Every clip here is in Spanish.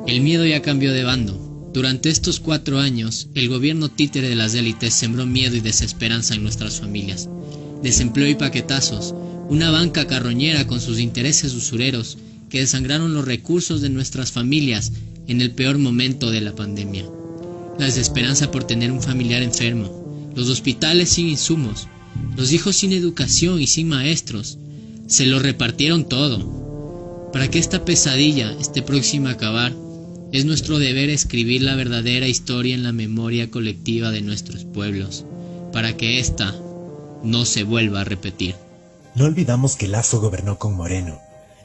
El miedo ya cambió de bando. Durante estos 4 años, el gobierno títere de las élites sembró miedo y desesperanza en nuestras familias. Desempleo y paquetazos, una banca carroñera con sus intereses usureros que desangraron los recursos de nuestras familias en el peor momento de la pandemia. La desesperanza por tener un familiar enfermo, los hospitales sin insumos, los hijos sin educación y sin maestros. Se lo repartieron todo. Para que esta pesadilla esté próxima a acabar, es nuestro deber escribir la verdadera historia en la memoria colectiva de nuestros pueblos, para que ésta no se vuelva a repetir. No olvidamos que Lasso gobernó con Moreno.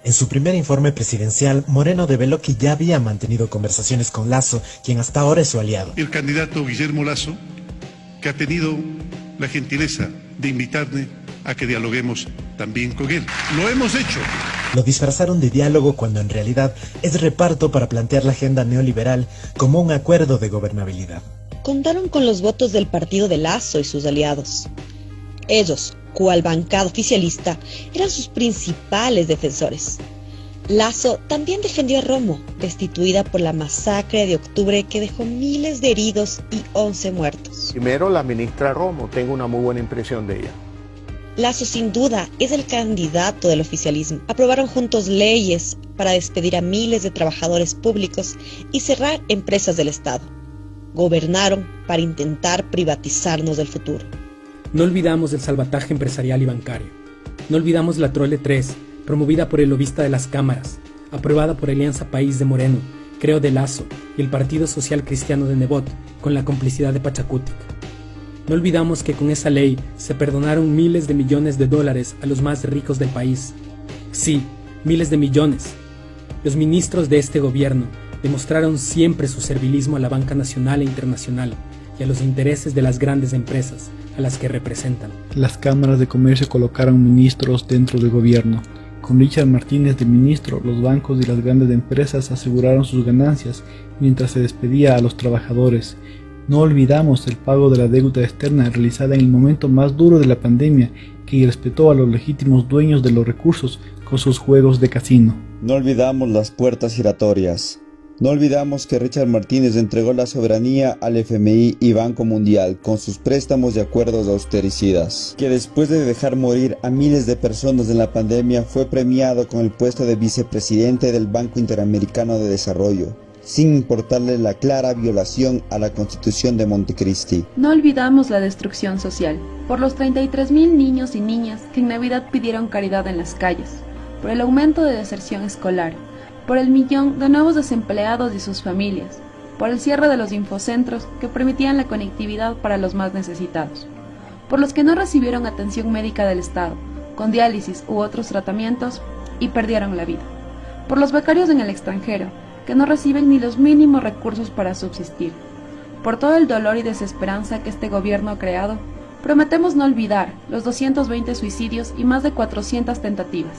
En su primer informe presidencial, Moreno develó que ya había mantenido conversaciones con Lasso, quien hasta ahora es su aliado. El candidato Guillermo Lasso, que ha tenido la gentileza de invitarme a que dialoguemos también con él. Lo hemos hecho. Lo disfrazaron de diálogo cuando en realidad es reparto para plantear la agenda neoliberal como un acuerdo de gobernabilidad. Contaron con los votos del partido de Lasso y sus aliados. Ellos, cual bancada oficialista, eran sus principales defensores. Lasso también defendió a Romo, destituida por la masacre de octubre que dejó miles de heridos y 11 muertos. Primero, la ministra Romo, tengo una muy buena impresión de ella. Lasso sin duda es el candidato del oficialismo. Aprobaron juntos leyes para despedir a miles de trabajadores públicos y cerrar empresas del Estado. Gobernaron para intentar privatizarnos del futuro. No olvidamos el salvataje empresarial y bancario. No olvidamos la Trole 3, promovida por el lobista de las cámaras, aprobada por Alianza País de Moreno, Creo de Lasso y el Partido Social Cristiano de Nebot, con la complicidad de Pachacutic. No olvidamos que con esa ley se perdonaron miles de millones de dólares a los más ricos del país. Sí, miles de millones. Los ministros de este gobierno demostraron siempre su servilismo a la banca nacional e internacional y a los intereses de las grandes empresas a las que representan. Las cámaras de comercio colocaron ministros dentro del gobierno. Con Richard Martínez de ministro, los bancos y las grandes empresas aseguraron sus ganancias mientras se despedía a los trabajadores. No olvidamos el pago de la deuda externa realizada en el momento más duro de la pandemia, que respetó a los legítimos dueños de los recursos con sus juegos de casino. No olvidamos las puertas giratorias. No olvidamos que Richard Martínez entregó la soberanía al FMI y Banco Mundial con sus préstamos y acuerdos austericidas, que después de dejar morir a miles de personas en la pandemia fue premiado con el puesto de vicepresidente del Banco Interamericano de Desarrollo, sin importarle la clara violación a la Constitución de Montecristi. No olvidamos la destrucción social, por los 33,000 niños y niñas que en Navidad pidieron caridad en las calles, por el aumento de deserción escolar, por el millón de nuevos desempleados y sus familias, por el cierre de los infocentros que permitían la conectividad para los más necesitados, por los que no recibieron atención médica del Estado, con diálisis u otros tratamientos, y perdieron la vida, por los becarios en el extranjero, que no reciben ni los mínimos recursos para subsistir. Por todo el dolor y desesperanza que este gobierno ha creado, prometemos no olvidar los 220 suicidios y más de 400 tentativas.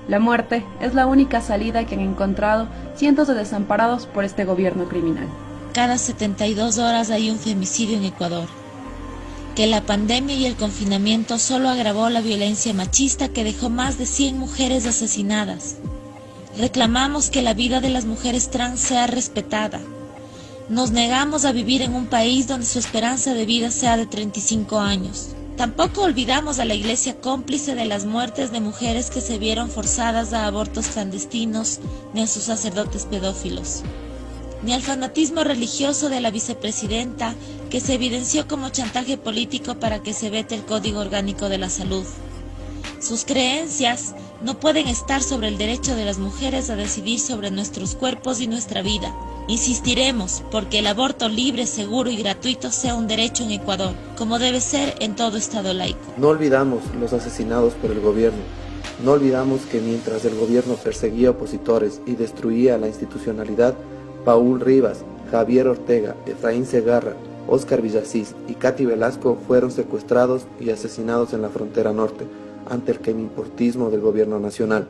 La muerte es la única salida que han encontrado cientos de desamparados por este gobierno criminal. Cada 72 horas hay un femicidio en Ecuador. Que la pandemia y el confinamiento solo agravó la violencia machista que dejó más de 100 mujeres asesinadas. Reclamamos que la vida de las mujeres trans sea respetada. Nos negamos a vivir en un país donde su esperanza de vida sea de 35 años. Tampoco olvidamos a la Iglesia cómplice de las muertes de mujeres que se vieron forzadas a abortos clandestinos, ni a sus sacerdotes pedófilos, ni al fanatismo religioso de la vicepresidenta que se evidenció como chantaje político para que se vete el Código Orgánico de la Salud. Sus creencias no pueden estar sobre el derecho de las mujeres a decidir sobre nuestros cuerpos y nuestra vida. Insistiremos porque el aborto libre, seguro y gratuito sea un derecho en Ecuador, como debe ser en todo Estado laico. No olvidamos los asesinados por el gobierno. No olvidamos que mientras el gobierno perseguía opositores y destruía la institucionalidad, Paul Rivas, Javier Ortega, Efraín Segarra, Óscar Villasís y Katy Velasco fueron secuestrados y asesinados en la frontera norte, ante el queimimportismo del gobierno nacional.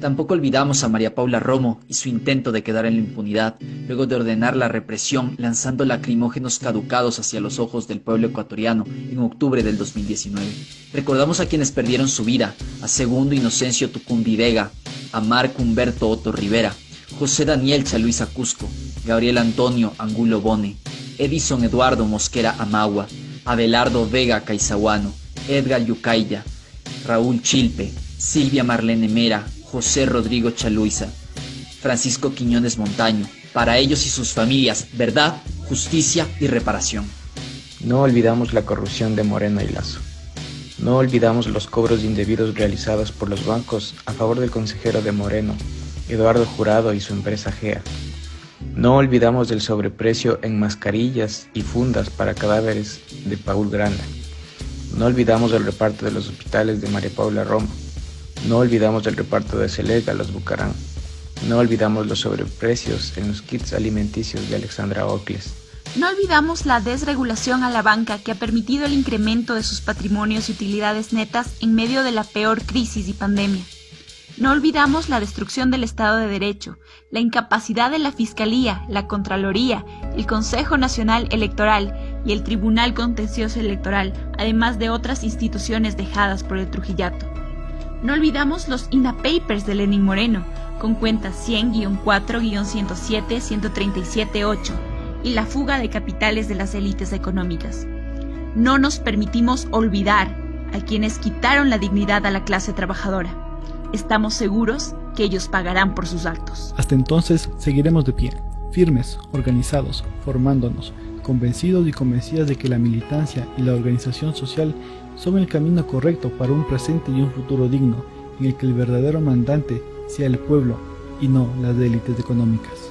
Tampoco olvidamos a María Paula Romo y su intento de quedar en la impunidad, luego de ordenar la represión lanzando lacrimógenos caducados hacia los ojos del pueblo ecuatoriano en octubre del 2019. Recordamos a quienes perdieron su vida, a Segundo Inocencio Tucumbi Vega, a Marco Humberto Otto Rivera, José Daniel Chaluisa Cusco, Gabriel Antonio Angulo Bone, Edison Eduardo Mosquera Amagua, Abelardo Vega Caizahuano, Edgar Yucaya, Raúl Chilpe, Silvia Marlene Mera, José Rodrigo Chaluisa, Francisco Quiñones Montaño. Para ellos y sus familias, verdad, justicia y reparación. No olvidamos la corrupción de Moreno y Lasso. No olvidamos los cobros indebidos realizados por los bancos a favor del consejero de Moreno, Eduardo Jurado y su empresa GEA. No olvidamos del sobreprecio en mascarillas y fundas para cadáveres de Paul Granda. No olvidamos del reparto de los hospitales de María Paula Romo. No olvidamos del reparto de Selega a los Bucarán. No olvidamos los sobreprecios en los kits alimenticios de Alexandra Ocles. No olvidamos la desregulación a la banca que ha permitido el incremento de sus patrimonios y utilidades netas en medio de la peor crisis y pandemia. No olvidamos la destrucción del Estado de Derecho, la incapacidad de la Fiscalía, la Contraloría, el Consejo Nacional Electoral y el Tribunal Contencioso Electoral, además de otras instituciones dejadas por el Trujillato. No olvidamos los INA Papers de Lenín Moreno, con cuentas 100-4-107-137-8 y la fuga de capitales de las élites económicas. No nos permitimos olvidar a quienes quitaron la dignidad a la clase trabajadora. Estamos seguros que ellos pagarán por sus actos. Hasta entonces seguiremos de pie, firmes, organizados, formándonos, convencidos y convencidas de que la militancia y la organización social son el camino correcto para un presente y un futuro digno, en el que el verdadero mandante sea el pueblo y no las élites económicas.